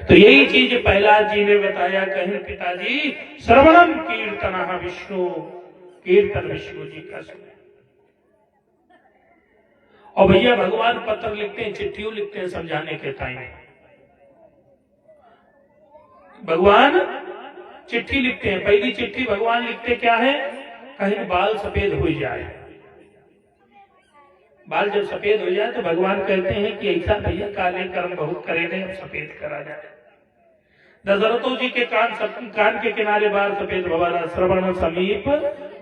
तो यही चीज प्रहलाद जी ने बताया, कहें पिताजी श्रवणम कीर्तन विष्णु, कीर्तन विष्णु जी का सुने। और भैया भगवान पत्र लिखते हैं, चिट्ठियों लिखते हैं समझाने के टाइम। भगवान चिट्ठी लिखते हैं। पहली चिट्ठी भगवान लिखते क्या है, कहीं बाल सफेद हो जाए। बाल जब सफेद हो जाए तो भगवान कहते हैं कि ऐसा भैया काले कर्म बहुत करेंगे, अब सफेद करा जाए। दशरथो जी के कान के किनारे बाल सफेद भवाना, श्रवण समीप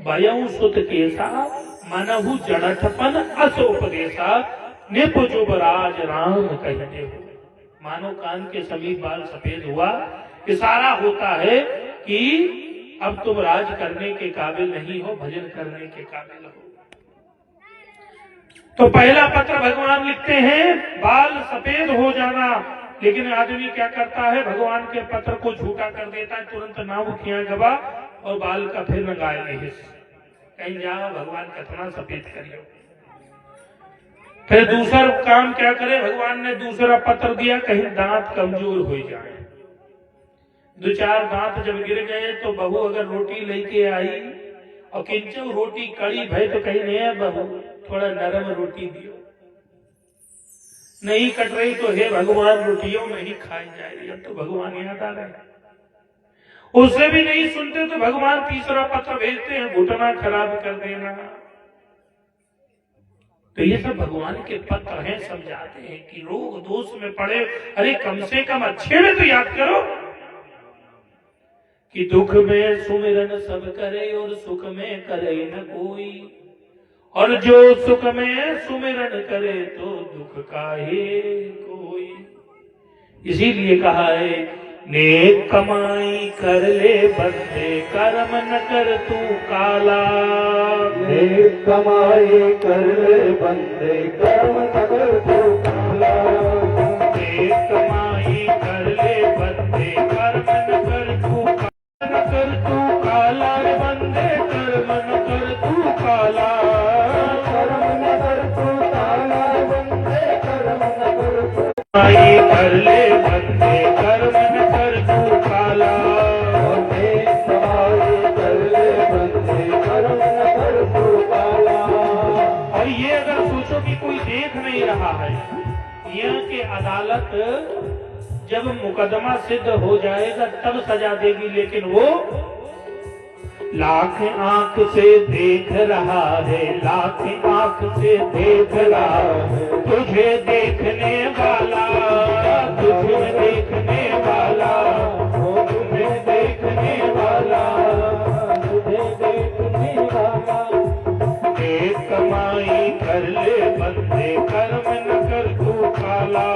भयऊ सुत केसा, मनहु जड़ठपन असोपदेशा, निप जुबराज राम कहते हो। मानो कान के समीप बाल सफेद हुआ, इशारा होता है कि अब तुम राज करने के काबिल नहीं हो, भजन करने के काबिल हो। तो पहला पत्र भगवान लिखते हैं, बाल सफेद हो जाना। लेकिन आदमी क्या करता है, भगवान के पत्र को झूठा कर देता है, तुरंत नाव खिया गवा और बाल का फिर लगाए कहीं जाओ भगवान कथना सफेद करियो। फिर दूसरा काम क्या करे, भगवान ने दूसरा पत्र दिया, कहीं दांत कमजोर हो जाए। दो चार दांत जब गिर गए तो बहू अगर रोटी लेके आई और किंचव रोटी कड़ी भय तो कहीं नहीं, बहू थोड़ा नरम रोटी दियो। नहीं कट रही तो हे भगवान रोटियों में ही खाई जाए। अब तो भगवान याद आ रहे, उससे भी नहीं सुनते तो भगवान तीसरा पत्र भेजते हैं, घुटना खराब कर देना। तो ये सब भगवान के पत्र हैं, समझाते हैं कि रोग दोष में पड़े, अरे कम से कम अच्छे में तो याद करो कि दुख में सुमिरन सब करे और सुख में करे न कोई, और जो सुख में सुमिरन करे तो दुख काहे कोई। इसीलिए कहा है, नेक कमाई कर ले बंदे, कर्म न कर तू काला। नेक कमाई कर ले बंदे, कर्म न कर तू काला। नेक कमाई कर ले बंदे, कर्म न कर तू काला। बंदे कर्म न कर तू काला, कर्म न कर तू काला। बंदे कर्म न कर तू कमाई कर ले बंदे, कर्म न कर तू काला। नेक कमाई कर ले बंदे, कर्म न कर तू काला। और ये अगर सोचो कि कोई देख नहीं रहा है, यहाँ की अदालत जब मुकदमा सिद्ध हो जाएगा तब सजा देगी, लेकिन वो लाख आंख से देख रहा है, लाख आंख से देख रहा है, तुझे देखने वाला, तुझे देखने वाला, तुझे देखने वाला, तुझे देखने वाला। एक कमाई कर ले बंदे, कर्म न कर तू काला।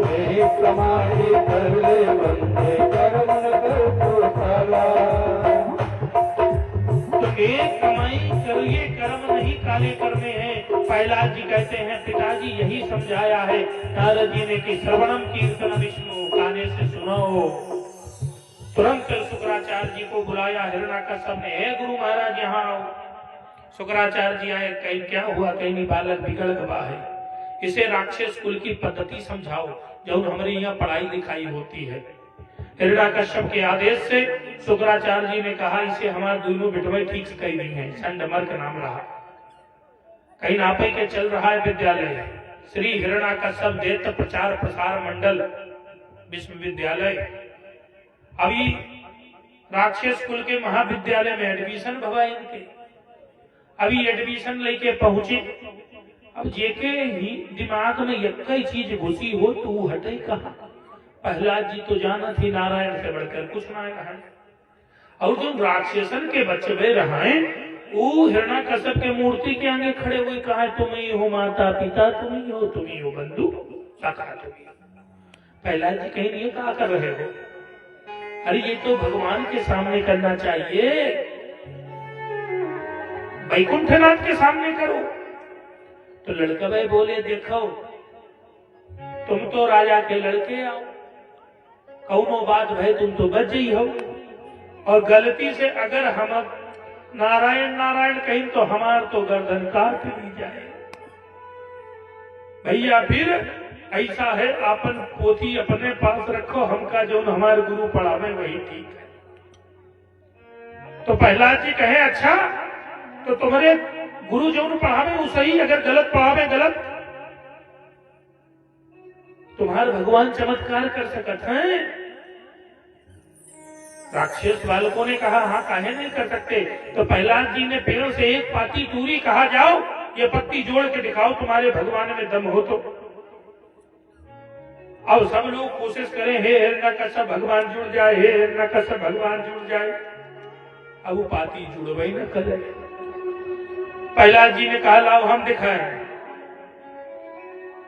नेक कमाई कर ले बंदे, कर्म न कर तू काला। तो एक कमाई करिए, कर्म नहीं काले करने हैं। प्रहलाद जी कहते हैं, पिताजी यही समझाया है नारद जी ने कि श्रवणम कीर्तन विष्णु, काने से सुनो। तुरंत शुक्राचार्य जी को बुलाया हिरण्याकश्यप ने, हे गुरु महाराज यहाँ आओ। शुक्राचार्य जी आए, कहीं क्या हुआ, कहीं बालक बिगड़ गवा है, इसे राक्षस कुल की पद्धति समझाओ जो हमारे यहाँ पढ़ाई लिखाई होती है। हिरण्याकश्यप के आदेश से शुक्राचार्य जी ने कहा, इसे हमारे दोनों बिटवे ठीक से कही नहीं है, संडमर्क नाम रहा, कहीं नापे के चल रहा है विद्यालय, श्री हिरण्याकश्यप दैत्य प्रचार प्रसार मंडल विश्वविद्यालय। अभी राक्षस कुल के महाविद्यालय में एडमिशन भवा इनके, अभी एडमिशन लेके पहुंचे। अब जेके ही दिमाग में एक ही चीज घुसी हो तो वो हटे कहा। प्रहलाद जी तो जाना थी नारायण से बढ़कर कुछ ना है, और जो राक्षसन के बच्चे वे रहे वो हिरण्याकश्यप के मूर्ति के आगे खड़े हुए कहा, तुम ही हो माता पिता, तुम ही हो बंधु सखा तुम ही। प्रहलाद जी कहीं ये कहा कर रहे हो, अरे ये तो भगवान के सामने करना चाहिए, वैकुंठनाथ के सामने करो। तो लड़का भाई बोले, देखो तुम तो राजा के लड़के आओ, कौनो बात भाई तुम तो बच ही हो, और गलती से अगर हम नारायण नारायण कहीं तो हमार तो गर्दन काट ली जाए। भैया फिर ऐसा है आपन पोथी अपने पास रखो, हमका जो हमारे गुरु पढ़ावे वही ठीक है। तो प्रहलाद जी कहे अच्छा तो तुम्हारे गुरु जो पढ़ावे वो सही, अगर गलत पढ़ावे गलत। तुम्हारे भगवान चमत्कार कर सकत हैं। राक्षस बालकों ने कहा हाँ काहे नहीं कर सकते। तो प्रहलाद जी ने पेड़ से एक पाती दूरी कहा जाओ ये पत्ती जोड़ के दिखाओ तुम्हारे भगवान में दम हो तो। अब सब लोग कोशिश करें हे हिरण्यकश्यप भगवान जुड़ जाए, हे हिरण्यकश्यप भगवान जुड़ जाए। अब वो पाती जुड़वे न करे। प्रहलाद जी ने कहा लाओ हम दिखाएं।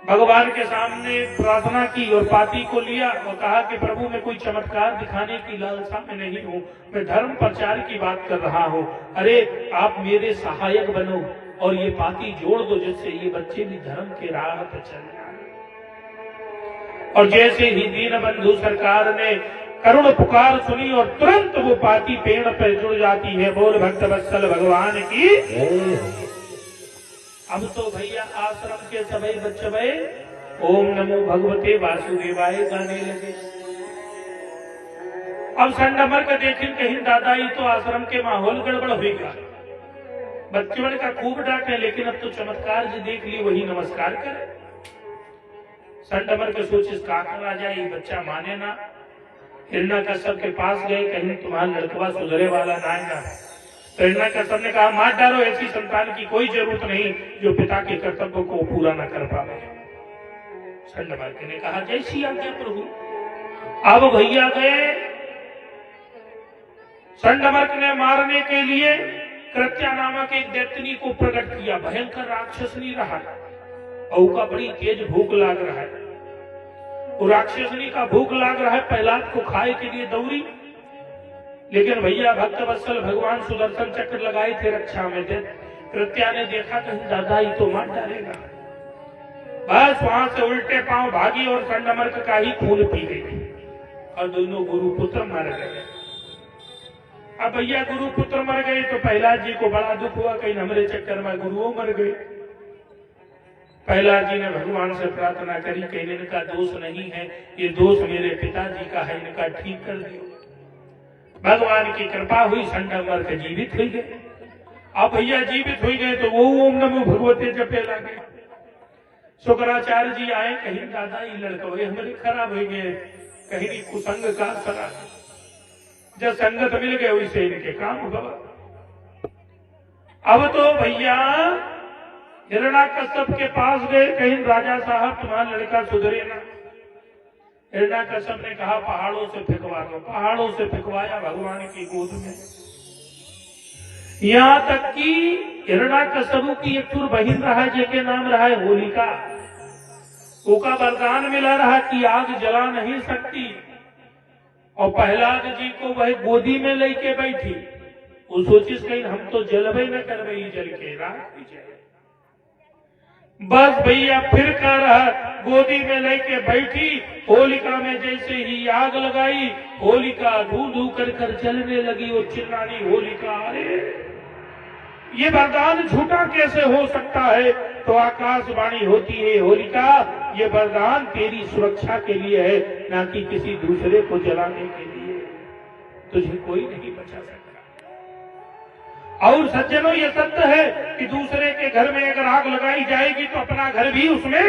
भगवान के सामने प्रार्थना की और पाती को लिया और कहा कि प्रभु मैं कोई चमत्कार दिखाने की लालसा में नहीं हूँ, मैं धर्म प्रचार की बात कर रहा हूँ। अरे आप मेरे सहायक बनो और ये पाती जोड़ दो जिससे ये बच्चे भी धर्म के राह पर चल जाए। और जैसे ही दीन बंधु सरकार ने करुण पुकार सुनी और तुरंत वो पाती पेड़ पर जुड़ जाती है। बोल भक्त वत्सल भगवान की। अब तो भैया आश्रम के सभी बच्चे ओम नमो भगवते वासुदेवाय गाने लगे। अब संडमर का देखिन कहीं दादाई तो आश्रम के माहौल गड़बड़ होगा। बच्चों का खूब डांटे लेकिन अब तो चमत्कार जी देख ली वही नमस्कार करे। संडमर के सोचिस का करा जाए ये बच्चा माने ना। हिरण्यकश्यप के पास गए कहीं तुम्हारा लड़कवा सुधरे वाला ना है ना। हिरण्यकश्यप ने कहा मार डालो, ऐसी संतान की कोई जरूरत नहीं जो पिता के कर्तव्य को पूरा न कर पावे। संडमर्क ने कहा जैसी आज्ञा प्रभु। अब भैया गए। संडमर्क ने मारने के लिए कृत्या नामक एक दैत्यनी को प्रकट किया। भयंकर राक्षसनी रहा और का बड़ी तेज भूख लाग रहा है। वो राक्षसनी का भूख लाग रहा है, प्रहलाद को खाए के लिए दौड़ी। लेकिन भैया भक्त वत्सल भगवान सुदर्शन चक्र लगाए थे रक्षा में थे। कृत्या ने देखा कहीं दादा ही तो मार डालेगा। बस वहां से उल्टे पांव भागी और संडमर्क का ही खून पी गई और दोनों गुरु पुत्र मर गए। अब भैया गुरु पुत्र मर गए तो प्रहलाद जी को बड़ा दुख हुआ कहीं हमारे चक्कर में गुरुओं मर गए। प्रहलाद जी ने भगवान से प्रार्थना करी कहीं इनका दोष नहीं है, ये दोष मेरे पिताजी का है, इनका ठीक कर दियो। भगवान की कृपा हुई, संडमर्क जीवित हुई गए। अब भैया जीवित हुई गए तो वो ओम नमो भगवते जपे लगे। शुक्राचार्य जी आए कहीं दादा ये लड़कवे हमारे खराब हो गए, कहीं कुसंग का सरा जब संगत मिल गए वैसे इनके काम हुआ। अब तो भैया हिरण्यकश्यप के पास गए कहीं राजा साहब तुम्हारा लड़का सुधरे ना। हिरण्यकश्यप ने कहा पहाड़ों से फेंकवा दो। पहाड़ों से फेंकवाया भगवान की गोद में। यहाँ तक कि हिरण्यकश्यप की एक बहन रहा जिसके नाम रहा है होलिका। उसका वरदान मिला रहा कि आग जला नहीं सकती और प्रहलाद जी को वह गोदी में लेके बैठी। वो सोचिस कहीं हम तो जलवे न करवे जल के राख दीजिए। बस भैया फिर कह रहा गोदी में लेके बैठी। होलिका में जैसे ही आग लगाई होलिका धू धू कर जलने लगी और चिल्लानी होलिका। अरे ये वरदान झूठा कैसे हो सकता है। तो आकाशवाणी होती है होलिका ये वरदान तेरी सुरक्षा के लिए है ना कि किसी दूसरे को जलाने के लिए। तुझे कोई नहीं बचा सकता। और सज्जनों ये सत्य है कि दूसरे के घर में अगर आग लगाई जाएगी तो अपना घर भी उसमें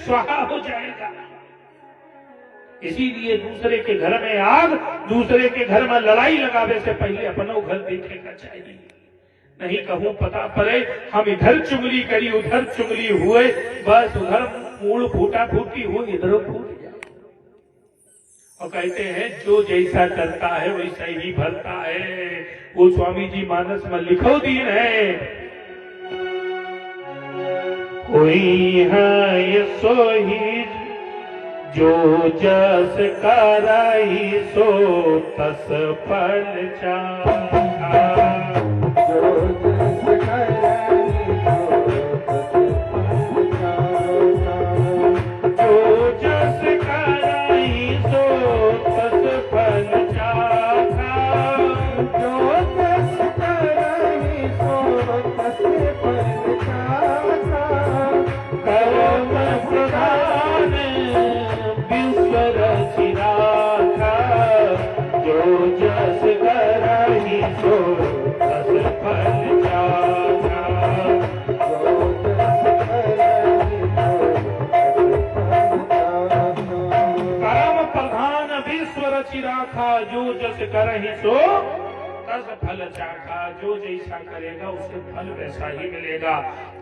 स्वाहा हो जाएगा। इसीलिए दूसरे के घर में आग, दूसरे के घर में लड़ाई लगावे से पहले अपना घर देखेगा चाहिए। नहीं कहूं पता पड़े हम इधर चुगली करी उधर चुगली हुए, बस उधर मूल फूटा फूटी हो इधर फूट जाए। और कहते हैं जो जैसा करता है वैसा ही भरता है। वो स्वामी जी मानस में लिखो दीन है। कोई है सो ही जो जस कराई सो तस फल चाहा। ईश्वर चिराखा, जो जस करहि सो तस फल चाखा। जो जैसा करेगा उसे फल वैसा ही मिलेगा।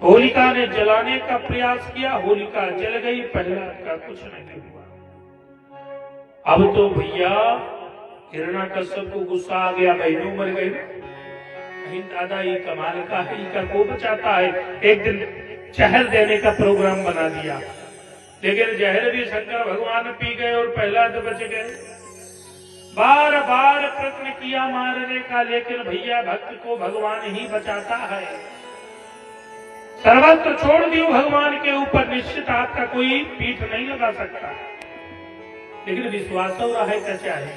होलिका ने जलाने का प्रयास किया, होलिका जल गई, प्रहलाद का कुछ नहीं हुआ। अब तो भैया हिरण्याकश्यप को गुस्सा आ गया, बहनों मर गई। कहीं दादा ये कमाल का है, इनका को बचाता है। एक दिन जहर देने का प्रोग्राम बना दिया, लेकिन जहर भी शंकर भगवान पी गए और प्रहलाद बच गए। बार बार प्रयत्न किया मारने का, लेकिन भैया भक्त को भगवान ही बचाता है। सर्वत्र छोड़ दियो भगवान के ऊपर, निश्चित आपका कोई पीठ नहीं लगा सकता। लेकिन विश्वास हो रहा है क्या चाहे,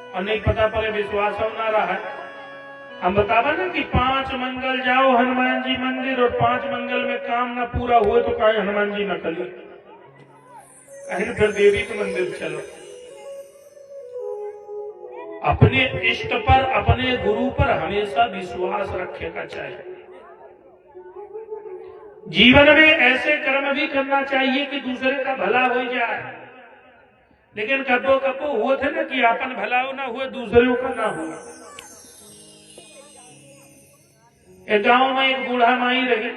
और नहीं पता पड़े विश्वास हो ना रहा है। हम बतावा ना कि 5 मंगल जाओ हनुमान जी मंदिर, और 5 मंगल में काम ना पूरा हुए तो कहीं हनुमान जी न कलिए, कहीं फिर देवी के मंदिर चलो। अपने इष्ट पर, अपने गुरु पर हमेशा विश्वास रखेगा चाहिए। जीवन में ऐसे कर्म भी करना चाहिए कि दूसरे का भला हो जाए, लेकिन कबो कबो हुए थे ना कि अपन भला ना हुए, दूसरों का ना हुआ। एक गांव में एक बूढ़ा माई रही,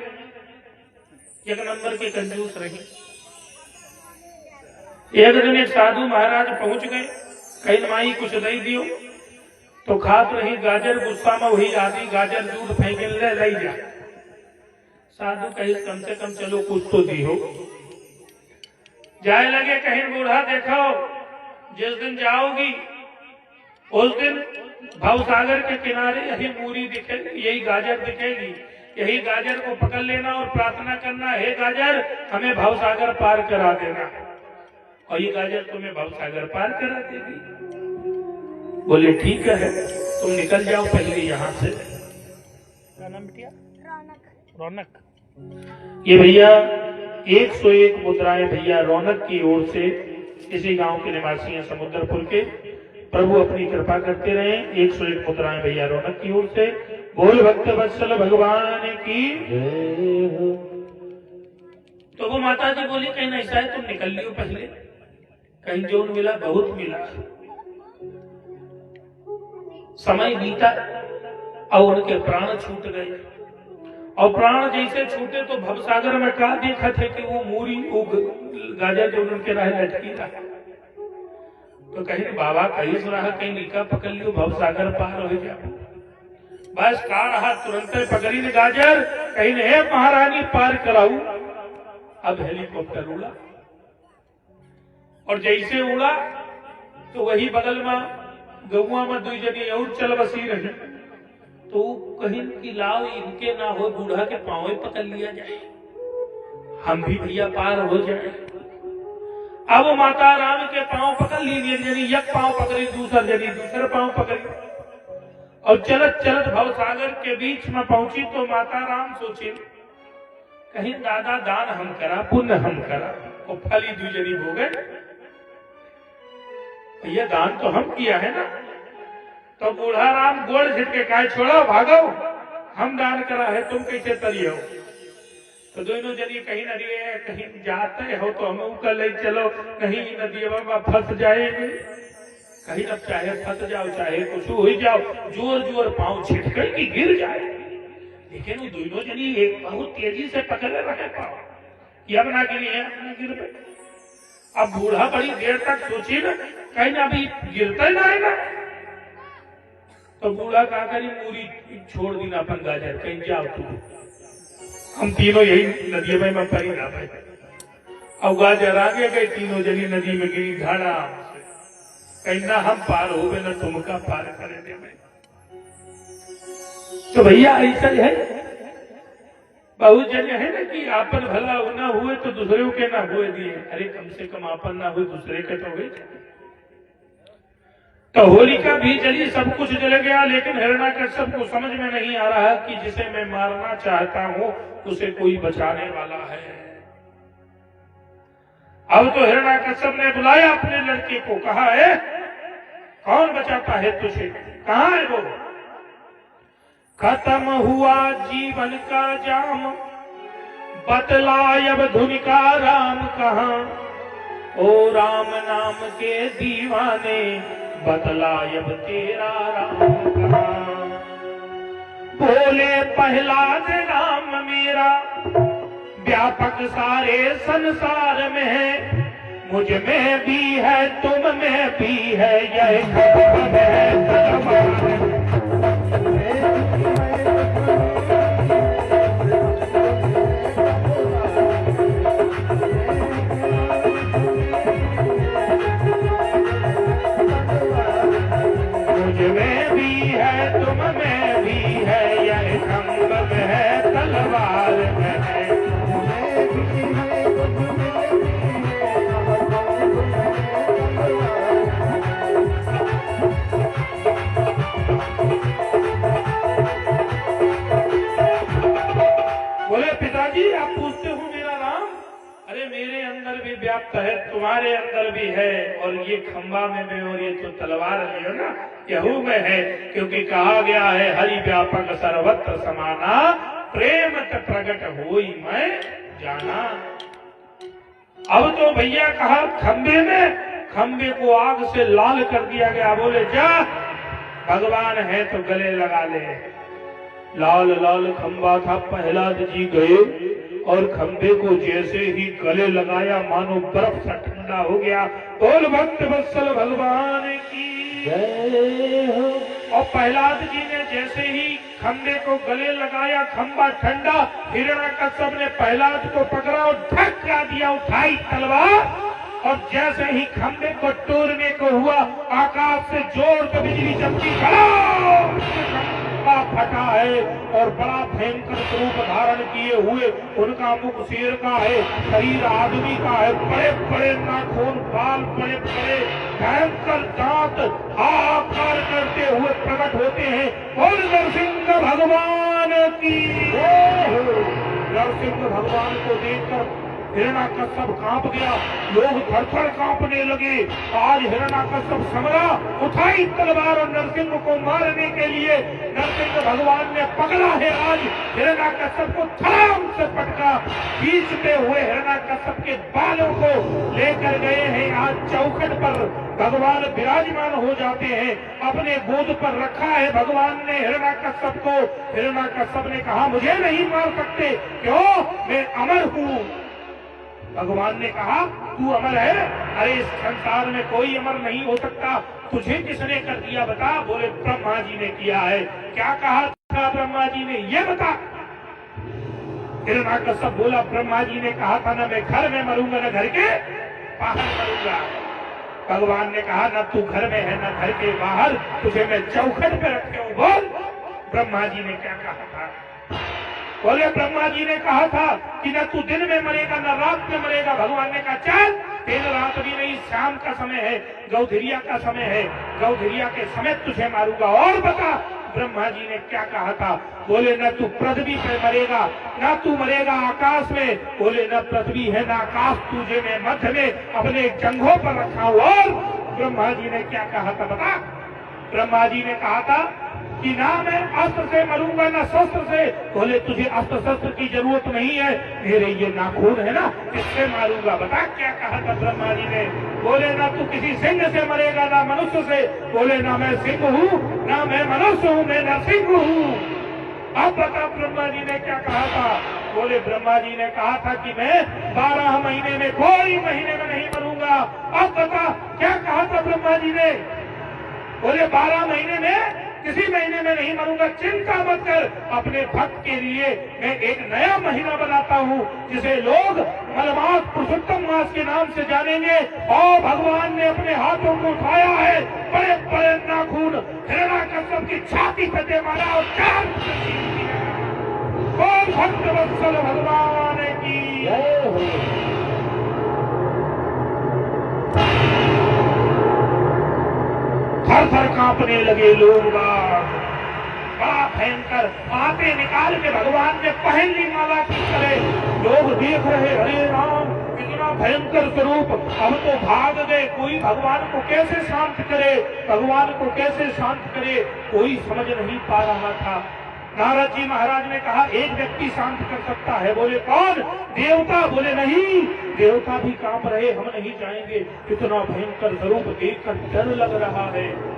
एक नंबर की कंजूस रही। एक दिन एक साधु महाराज पहुंच गए, कहीं माई कुछ नहीं दियो तो खात रही गाजर, गुस्सा में वही आदि गाजर दूध फेंके ले जा। साधु कहीं कम से कम चलो कुछ तो दी हो। जाए लगे, कहीं बूढ़ा देखो जिस दिन जाओगी उस दिन भवसागर के किनारे यही मूरी दिखेगी, यही गाजर दिखेगी, यही गाजर को पकड़ लेना और प्रार्थना करना, हे गाजर हमें भवसागर पार करा देना, और ये गाजर तुम्हें भवसागर पार करा देगी। बोले ठीक है, तुम निकल जाओ पहले यहाँ से। क्या नाम बिटिया? रौनक। ये भैया 101 मुद्राएं भैया रौनक की ओर से, इसी गांव के निवासी हैं समुद्रपुर के। प्रभु अपनी कृपा करते रहे। 101 मुद्राएं भैया रौनक की ओर से। बोल भक्त वत्सल भगवान की। तो वो माता जी बोली कहीं ऐसा है तुम निकल लियो पहले, कहीं जो मिला बहुत मिला। समय बीता और उनके प्राण छूट गए, और प्राण जैसे छूटे तो भवसागर में क्या देखा थे कि वो मूरी, वो गाजर जो उनके राह लटकी रहा। तो कहीं बाबा कहीं सुना कहीं निका पकड़ लियो भवसागर पार हो जाओ। बस का रहा तुरंत पकड़ी ने गाजर, कहीं हे महारानी पार कराऊ। अब हेलीकॉप्टर उड़ा, और जैसे उड़ा तो वही बगल में गौआ में 2 जगह और चल बसी रही। तो कहीं की लाओ इनके ना हो, बूढ़ा के पांव पकड़ लिया जाए, हम भी भैया पार हो जाए। अब माता राम के पांव पकड़ ली, एक पांव पकड़ी, दूसरा जनी दूसरे पांव पकड़ी, और चलत चलत भवसागर के बीच में पहुंची। तो माता राम सोचे कहीं दादा दान हम करा, पुण्य हम करा, और फली 2 जनी हो गए। भैया दान तो हम किया है ना। तो बूढ़ा राम गोड़ झटके कहा छोड़ो भागो, हम दान करा है, तुम कैसे तरी हो। तो दोनों जनी कहीं नदी कहीं जाते हो तो हम कर ले चलो, कहीं नदी में फंस जाएंगे, कहीं अब चाहे फंस जाओ चाहे कुछ हो जाओ, जोर जोर पांव छिटकर की गिर जाए। लेकिन वो दोनों जनी एक बहुत तेजी से पकड़े रहे पांव, ये अब ना गिरी है, अपना गिर पे। अब बूढ़ा बड़ी देर तक सोची ना कहीं ना अभी गिरता ही ना है ना। तो बूढ़ा कहा करी मूरी छोड़ दी ना अपन गाजर, कहीं जाओ तू, हम तीनों यही नदी में पड़ी ना भाई। अब गाजर आगे गए, तीनों जनी नदी में गिरी घाड़ा, कहीं ना हम पार हो गए ना तुमका पार करे दे में। तो भैया ऐसा है, बहुत जने है ना कि आपन भला ना हुए तो दूसरे के ना हुए दिए। अरे कम से कम आपन ना हुए दूसरे के तो हुए। तो होलिका भी जली, सब कुछ जल गया, लेकिन हिरण्याकश्यप को समझ में नहीं आ रहा कि जिसे मैं मारना चाहता हूं उसे कोई बचाने वाला है। अब तो हिरण्याकश्यप ने बुलाया अपने लड़के को, कहा है कौन बचाता है तुझे, कहां है वो। खत्म हुआ जीवन का जाम, बतलाय अब धुन का राम कहां। ओ राम नाम के दीवाने बतलायब तेरा राम कहाँ। बोले प्रहलाद राम मेरा व्यापक सारे संसार में है, मुझ में भी है तुम में भी है, यह खबर है तलवार। मुझ में भी है तुम में भी है, यह खबर है तलवार में है। बोले पिताजी आप पूछते हो मेरा राम, अरे मेरे अंदर भी व्याप्त है, तुम्हारे अंदर भी है, और ये खंबा में भी, और ये तो तलवार में है ना, यहू में है, क्योंकि कहा गया है हरि व्यापक सर्वत्र समाना, प्रेम प्रकट होई मैं जाना। अब तो भैया कहा खंबे में, खंबे को आग से लाल कर दिया गया। बोले जा भगवान है तो गले लगा ले। लाल लाल खंबा था, प्रहलाद जी गए और खंबे को जैसे ही गले लगाया मानो बर्फ सा ठंडा हो गया। बोल भक्त वत्सल भगवान की जय हो। और प्रहलाद जी ने जैसे ही खंबे को गले लगाया, खंबा ठंडा, हिरण्यकश्यप ने प्रहलाद को पकड़ा और धक्का दिया, उठाई तलवार, और जैसे ही खंबे को तोड़ने को हुआ, आकाश से जोर के बिजली चमकी, फटा है और बड़ा भयंकर स्वरूप धारण किए हुए, उनका मुख शेर का है, शरीर आदमी का है, बड़े बड़े नाखून, बाल बड़े बड़े, भयंकर दांत आकार करते हुए प्रकट होते हैं। और नरसिंह भगवान की नरसिंह भगवान को देखकर हिरण्यकश्यप कांप गया, लोग थरथर कांपने लगे। आज हिरण्यकश्यप समरा, उठाई तलवार और नरसिंह को मारने के लिए नरसिंह भगवान ने पकड़ा है। आज हिरण्यकश्यप को धड़ाम से पटका, बीच में हुए हिरण्यकश्यप के बालों को लेकर गए हैं। आज चौखट पर भगवान विराजमान हो जाते हैं, अपने गोद पर रखा है भगवान ने हिरण्यकश्यप को। हिरण्यकश्यप ने कहा मुझे नहीं मार सकते, क्यों, मैं अमर हूँ। भगवान ने कहा तू अमर है, अरे इस संसार में कोई अमर नहीं हो सकता, तुझे किसने कर दिया बता। बोले ब्रह्मा जी ने किया है। क्या कहा था ब्रह्मा जी ने, ये बता। हिरण्यकश्यप बोला ब्रह्मा जी ने कहा था ना मैं घर में मरूंगा न घर के बाहर मरूंगा। भगवान ने कहा न तू घर में है न घर के बाहर, तुझे मैं चौखट पे रखे हूँ। बोल ब्रह्मा जी ने क्या कहा था। बोले ब्रह्मा जी ने कहा था कि न तू दिन में मरेगा न रात में मरेगा। भगवान ने कहा चल, दिन रात भी नहीं, शाम का समय है, गौधरिया का समय है, गौधरिया के समय तुझे मारूंगा। और बता ब्रह्मा जी ने क्या कहा था। बोले न तू पृथ्वी पे मरेगा, न तू मरेगा आकाश में। बोले न पृथ्वी है न आकाश, तुझे मैं मध्य में अपने जंघों पर रखा हूं। और ब्रह्मा जी ने क्या कहा था बता। ब्रह्मा जी ने कहा था कि ना मैं अस्त्र से मरूंगा ना शस्त्र से। बोले तुझे अस्त्र शस्त्र की जरूरत नहीं है, मेरे ये नाखून है ना, इससे मारूंगा। बता क्या कहा था ब्रह्मा जी ने। बोले ना तू किसी सिंह से मरेगा ना मनुष्य से। बोले ना मैं सिंह हूँ ना मैं मनुष्य हूँ, मैं नरसिंह हूँ। अब बता ब्रह्मा जी ने क्या कहा था। बोले ब्रह्मा जी ने कहा था कि मैं 12 महीने में, कोई महीने में नहीं मरूंगा। अब बता क्या कहा था ब्रह्मा जी ने। बोले 12 महीने में, किसी महीने में नहीं मरूंगा। चिंता मत कर, अपने भक्त के लिए मैं एक नया महीना बनाता हूँ जिसे लोग मलमास पुरुषोत्तम मास के नाम से जानेंगे। और भगवान ने अपने हाथों को उठाया है, बड़े बड़े नाखून हिरण्यकश्यप की छाती पे दे मारा और चार भक्त वत्सल भगवान की जय हो। थर थर कांपने लगे लोग, बड़ा भयंकर आते निकाल के भगवान ने पहन ली माला की तरह। लोग देख रहे, हरे राम इतना भयंकर स्वरूप, अब तो भाग गए। कोई भगवान को कैसे शांत करे, भगवान को कैसे शांत करे, कोई समझ नहीं पा रहा था। नारद जी महाराज ने कहा एक व्यक्ति शांत कर सकता है। बोले कौन? देवता। बोले नहीं, देवता भी कांप रहे, हम नहीं जाएंगे, इतना भयंकर स्वरूप देखकर डर लग रहा है।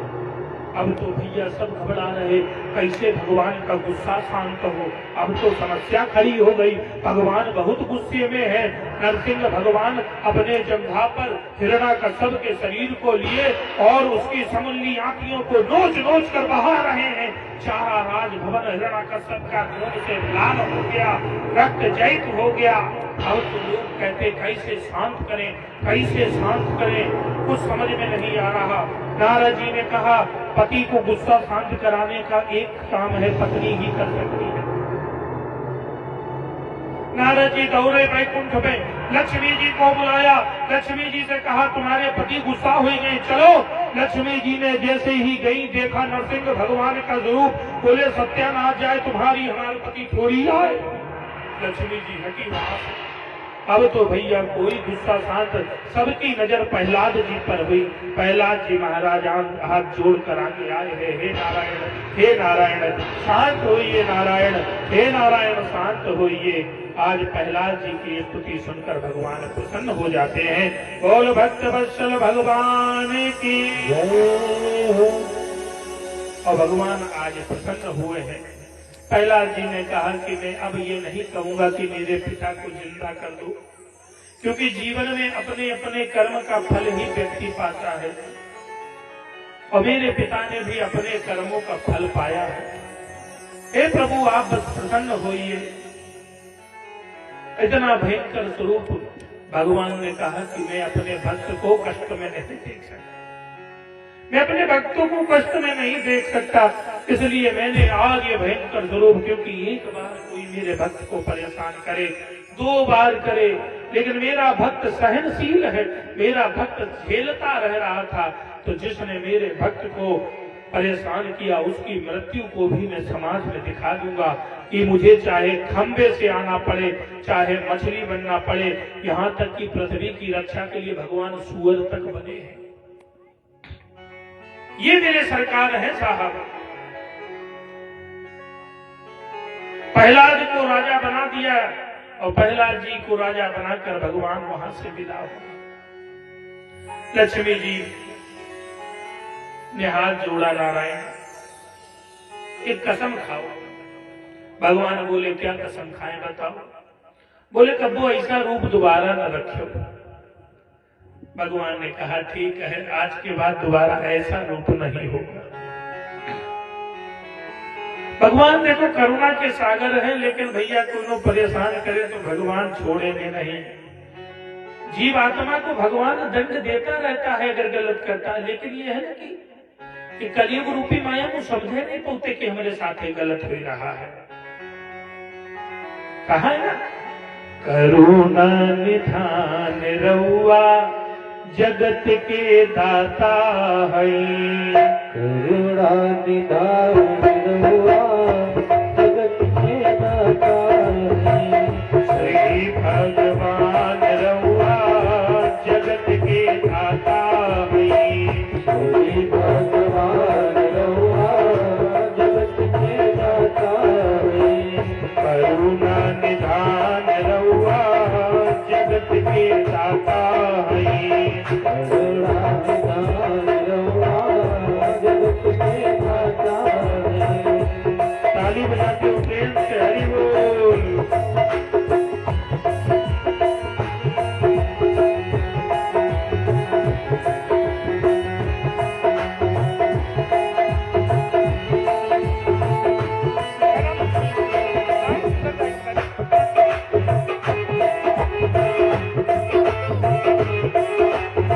अब तो भैया सब घबरा रहे, कैसे भगवान का गुस्सा शांत हो। अब तो समस्या खड़ी हो गई, भगवान बहुत गुस्से में है। नरसिंह भगवान अपने जंघा पर हिरण्याकश्यप के शरीर को लिए और उसकी समूली आंखियों को नोच नोच कर बहा रहे हैं। सारा राजभवन हिरण्याकश्यप का खून से लाल हो गया, रक्त जैत हो गया। अब तो लोग कहते कैसे शांत करें, कैसे शांत करें, कुछ समझ में नहीं आ रहा। नारद जी ने कहा पति को गुस्सा शांत कराने का एक काम है, पत्नी ही कर सकती है। नारद जी दौड़े वैकुंठ में, लक्ष्मी जी को बुलाया, लक्ष्मी जी से कहा तुम्हारे पति गुस्सा हुए गए, चलो। लक्ष्मी जी ने जैसे ही गई, देखा नरसिंह भगवान का स्वरूप। बोले सत्यानाश जाए तुम्हारी, हमारे पति थोड़ी आए। लक्ष्मी जी हटी वहां से। अब तो भैया कोई गुस्सा शांत, सबकी नजर प्रहलाद जी पर हुई। प्रहलाद जी महाराज हाथ जोड़कर आगे आए हैं, हे नारायण, हे नारायण शांत होइए, नारायण, हे नारायण शांत होइए। आज प्रहलाद जी की स्तुति सुनकर भगवान प्रसन्न हो जाते हैं। बोल भक्त वत्सल भगवान की जय हो। और भगवान आज प्रसन्न हुए हैं। प्रहलाद जी ने कहा कि मैं अब ये नहीं कहूंगा कि मेरे पिता को जिंदा कर दो, क्योंकि जीवन में अपने अपने कर्म का फल ही व्यक्ति पाता है, और मेरे पिता ने भी अपने कर्मों का फल पाया है। हे प्रभु आप बस प्रसन्न होइए। इतना भयंकर स्वरूप भगवान ने कहा कि मैं अपने भक्त को कष्ट में नहीं देख सकता, मैं अपने भक्तों को कष्ट में नहीं देख सकता, इसलिए मैंने आज ये भयंकर स्वरूप, क्योंकि एक बार कोई मेरे भक्त को परेशान करे, 2 बार करे, लेकिन मेरा भक्त सहनशील है, मेरा भक्त झेलता रह रहा था, तो जिसने मेरे भक्त को परेशान किया उसकी मृत्यु को भी मैं समाज में दिखा दूंगा कि मुझे चाहे खंबे से आना पड़े, चाहे मछली बनना पड़े, यहाँ तक कि पृथ्वी की रक्षा के लिए भगवान सूअर तक बने हैं। ये मेरे सरकार है साहब। प्रहलाद को राजा बना दिया, और प्रहलाद जी को राजा बनाकर भगवान वहां से विदा हो। लक्ष्मी जी ने हाथ जोड़ा, नारायण एक कसम खाओ। भगवान बोले क्या कसम खाएं बताओ। बोले कब्बो ऐसा रूप दोबारा न रखो। भगवान ने कहा ठीक है, आज के बाद दोबारा ऐसा रूप नहीं होगा। भगवान देखो करुणा के सागर है, लेकिन भैया कोई परेशान करे तो भगवान छोड़ेंगे नहीं। जीव आत्मा को भगवान दंड देता रहता है अगर गलत करता है, लेकिन ये है ना कि कलयुग रूपी माया को समझे नहीं पाते कि हमारे साथ ही गलत हो रहा है। कहा है ना, करुणा निधान रउआ जगत के दाता है, करुणा निधान रउआ जगत के दाता है, श्री भगवान रउआ जगत के दाता है, श्री भगवान रउआ जगत के दाता है, करुणा निधान रउआ जगत के दाता है। करुणा निधान रउआ जगत के दाता है। ताली बजाते हो प्रेम से हरि बोल।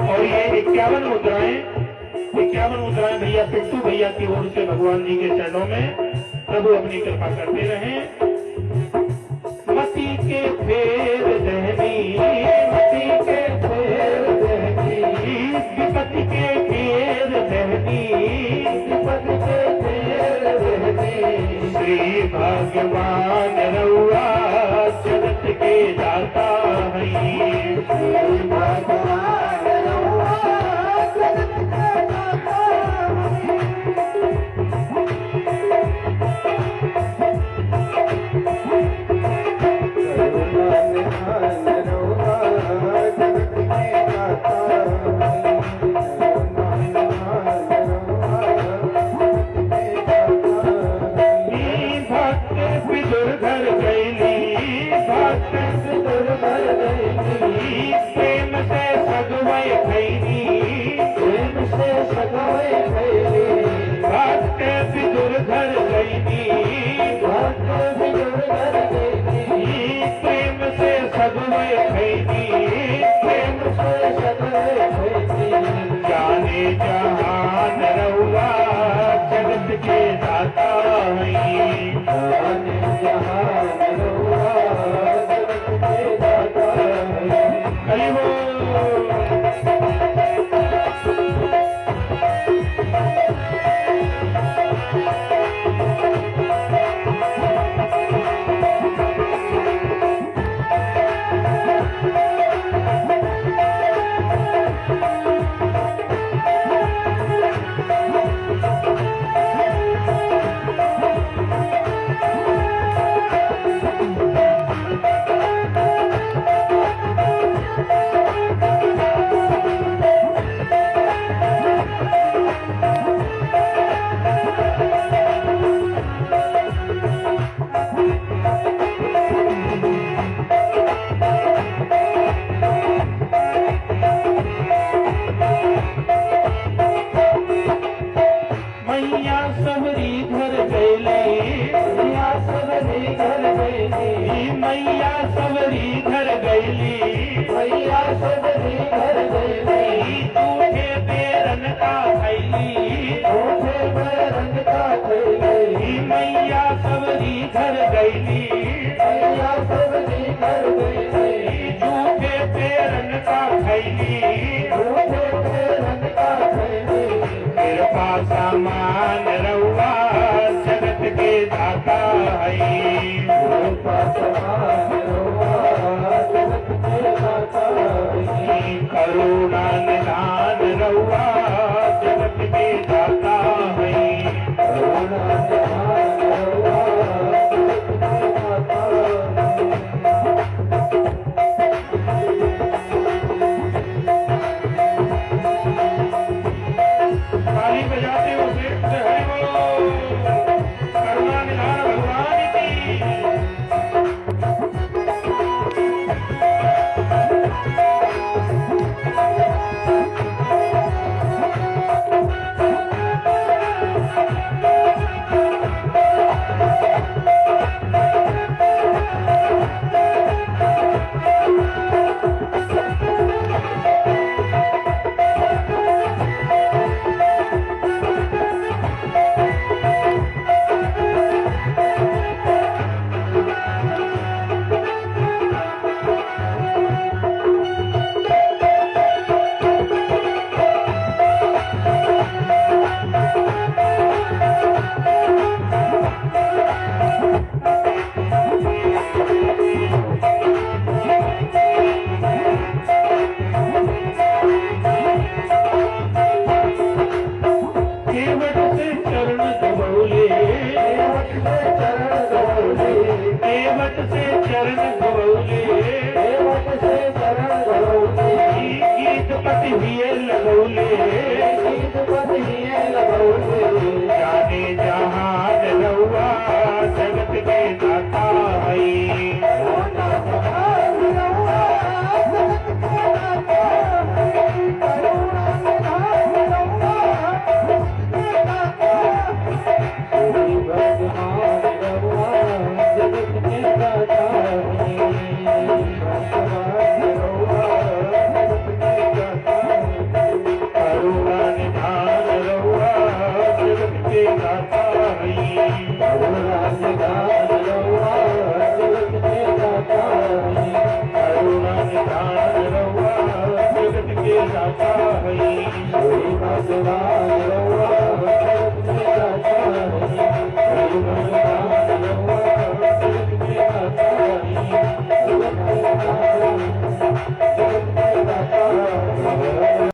और ये 51 मुद्राएं भैया पिट्टू भैया की ओर से भगवान जी के चरणों में प्रभु अपनी कृपा करते रहे। मती के फेर दहनी, मती के फेर दहनी, विपत्ति के फेर दहनी, विपत्ति के फेर दहनी, श्री भगवान रउआ जगत के दाता है, श्री भगवान रउआ जगत के दाता है। गईली मैया सब्जी कर गई झूठे पेरन का खैली झूठे पेरन का खैली कृपा सामान रउआ जगत के दाता है कृपा समान रउआ जगत के दाता है करुणा निधान रउआ जगत के दाता है करुणा निधान रउआ जगत के दाता ताली बजाते हो पेट से हरि बोलो करुणा निधान भगवान की केवट से चरण गवौले देवत से चरण गौरी केवट से चरण गवौले देवत से चरण गौरी गीत पति हुए लगौले गीत पतिये लगौली जाने जहान रउआ जगत के दाता है करुणा निधान रउआ जगत के दाता है करुणा निधान रउआ जगत के दाता है भगवान रउआ जगत के दाता है